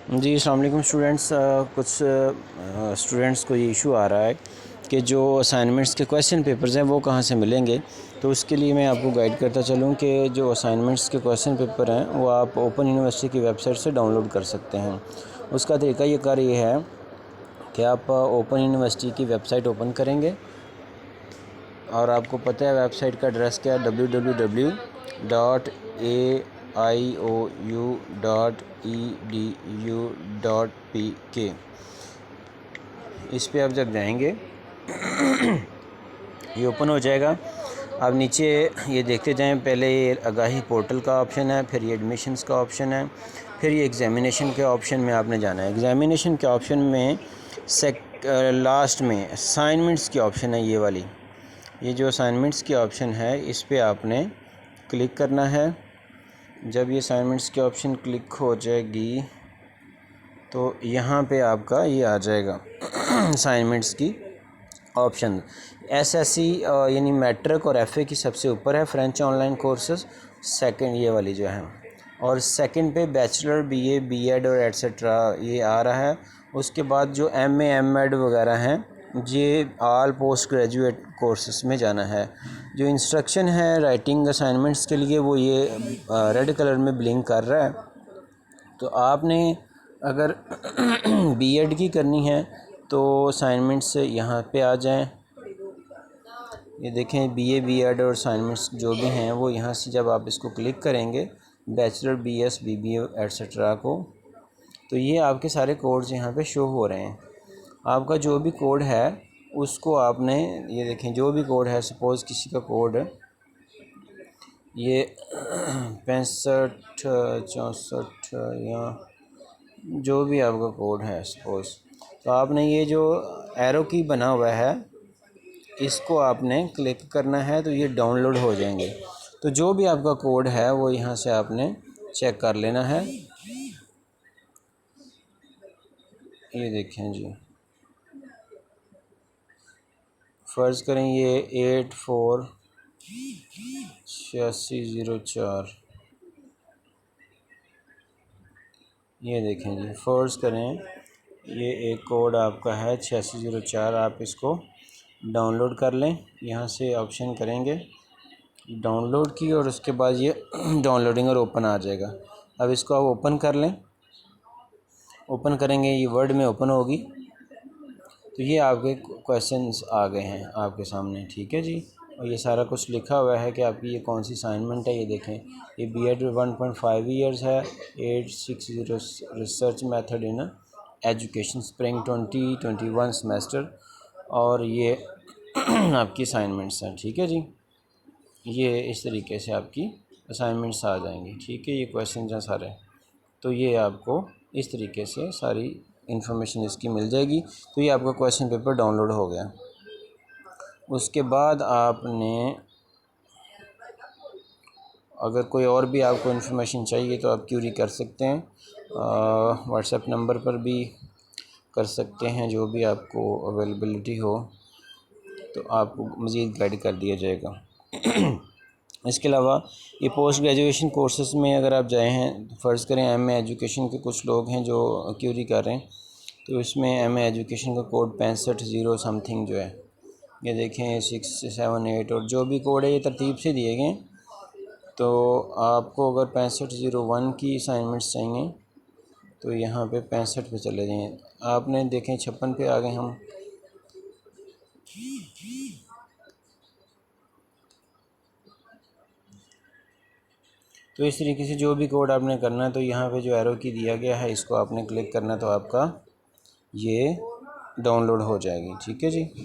जी अस्सलाम वालेकुम स्टूडेंट्स। कुछ स्टूडेंट्स को ये इशू आ रहा है कि जो असाइनमेंट्स के क्वेश्चन पेपर्स हैं वो कहाँ से मिलेंगे। तो उसके लिए मैं आपको गाइड करता चलूँ कि जो असाइनमेंट्स के क्वेश्चन पेपर हैं वो आप ओपन यूनिवर्सिटी की वेबसाइट से डाउनलोड कर सकते हैं। उसका तरीका ये है कि आप ओपन यूनिवर्सिटी की वेबसाइट ओपन करेंगे और आपको पता है वेबसाइट का एड्रेस क्या है, www.aiou.edu.pk। इस पे आप जब जाएंगे ये ओपन हो जाएगा। आप नीचे ये देखते जाएं, पहले ये आगाही पोर्टल का ऑप्शन है, फिर ये एडमिशन्स का ऑप्शन है, फिर ये एग्ज़ामिनेशन के ऑप्शन में आपने जाना है। एग्ज़ामिनेशन के ऑप्शन में लास्ट में असाइनमेंट्स की ऑप्शन है, ये वाली, ये जो असाइनमेंट्स की ऑप्शन है इस पे आपने क्लिक करना है। जब ये असाइनमेंट्स की ऑप्शन क्लिक हो जाएगी तो यहाँ पे आपका ये आ जाएगा असाइनमेंट्स की ऑप्शन। एसएससी यानी मैट्रिक और एफए की सबसे ऊपर है, फ्रेंच ऑनलाइन कोर्सेज सेकंड ये वाली जो है, और सेकंड पे बैचलर, बीए, बीएड और एट्सेट्रा ये आ रहा है। उसके बाद जो एमए, एमएड वगैरह हैं ये ऑल पोस्ट ग्रेजुएट कोर्सेज में जाना है। जो इंस्ट्रक्शन है राइटिंग असाइनमेंट्स के लिए वो ये रेड कलर में ब्लिंक कर रहा है। तो आपने अगर बीएड की करनी है तो असाइनमेंट्स यहाँ पे आ जाएं। ये देखें बीए, बीएड और असाइनमेंट्स जो भी हैं वो यहाँ से जब आप इसको क्लिक करेंगे, बैचलर, बीएस, बीबीए एट्सेट्रा को, तो ये आपके सारे कोड्स यहाँ पे शो हो रहे हैं। आपका जो भी कोड है उसको आपने, ये देखें जो भी कोड है, सपोज़ किसी का कोड ये 65 64 या जो भी आपका कोड है सपोज़, तो आपने ये जो एरो की बना हुआ है इसको आपने क्लिक करना है तो ये डाउनलोड हो जाएंगे। तो जो भी आपका कोड है वो यहाँ से आपने चेक कर लेना है। ये देखें जी, फ़र्ज़ करें ये 848604, ये देखें जी, फ़र्ज़ करें ये एक कोड आपका है 8604। आप इसको डाउनलोड कर लें, यहाँ से ऑप्शन करेंगे डाउनलोड की और उसके बाद ये डाउनलोडिंग और ओपन आ जाएगा। अब इसको आप ओपन कर लें, ओपन करेंगे ये वर्ड में ओपन होगी तो ये आपके क्वेश्चंस आ गए हैं आपके सामने, ठीक है जी। और ये सारा कुछ लिखा हुआ है कि आपकी ये कौन सी असाइनमेंट है। ये देखें ये बीएड 1.5 ईयर्स है, 860 research method in education spring 2021 semester, और ये आपकी असाइनमेंट्स हैं, ठीक है जी। ये इस तरीके से आपकी असाइनमेंट्स आ जाएंगी, ठीक है। ये क्वेश्चन हैं सारे, तो ये आपको इस तरीके से सारी इन्फॉर्मेशन इसकी मिल जाएगी। तो ये आपका क्वेश्चन पेपर डाउनलोड हो गया। उसके बाद आपने अगर कोई और भी आपको इन्फॉर्मेशन चाहिए तो आप क्यूरी कर सकते हैं, व्हाट्सएप नंबर पर भी कर सकते हैं, जो भी आपको अवेलेबिलिटी हो तो आपको मज़ीद गाइड कर दिया जाएगा। इसके अलावा ये पोस्ट ग्रेजुएशन कोर्सेज़ में अगर आप जाए हैं, फ़र्ज़ करें एमए एजुकेशन के कुछ लोग हैं जो क्यूरी कर रहे हैं, तो इसमें एमए एजुकेशन का कोड 65 समथिंग जो है, ये देखें 678 और जो भी कोड है ये तरतीब से दिए गए। तो आपको अगर 6501 की असाइनमेंट्स चाहिए तो यहाँ पे 65 पे चले जाएँ। आपने देखें 56 पे आ गए हम। तो इस तरीके से जो भी कोड आपने करना है तो यहाँ पे जो एरो की दिया गया है इसको आपने क्लिक करना, तो आपका ये डाउनलोड हो जाएगी, ठीक है जी।